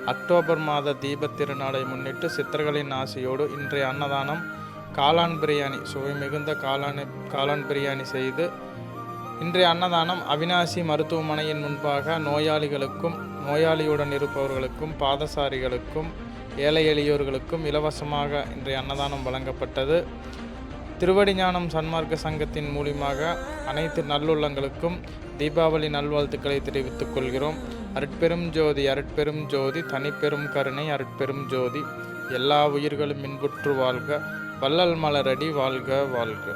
October மாத தீபத் திருநாளை முன்னிட்டு சித்தர்களின் ஆசையோடு இன்றைய அன்னதானம் காளான் பிரியாணி, சுவை மிகுந்த காளான் பிரியாணி செய்து இன்றைய அன்னதானம் அவினாசி மருத்துவமனையின் முன்பாக நோயாளிகளுக்கும், நோயாளியுடன் இருப்பவர்களுக்கும், பாதசாரிகளுக்கும், ஏழை எளியோர்களுக்கும் இலவசமாக இன்றைய அன்னதானம் வழங்கப்பட்டது. திருவடிஞானம் சன்மார்க்க சங்கத்தின் மூலியமாக அனைத்து நல்லுள்ளங்களுக்கும் தீபாவளி நல்வாழ்த்துக்களை தெரிவித்துக் கொள்கிறோம். அருட்பெரும் ஜோதி, அருட்பெரும் ஜோதி, தனிப்பெரும் கருணை, அருட்பெரும் ஜோதி. எல்லா உயிர்களும் இன்புற்று வாழ்க. வள்ளல் மலரடி வாழ்க வாழ்க.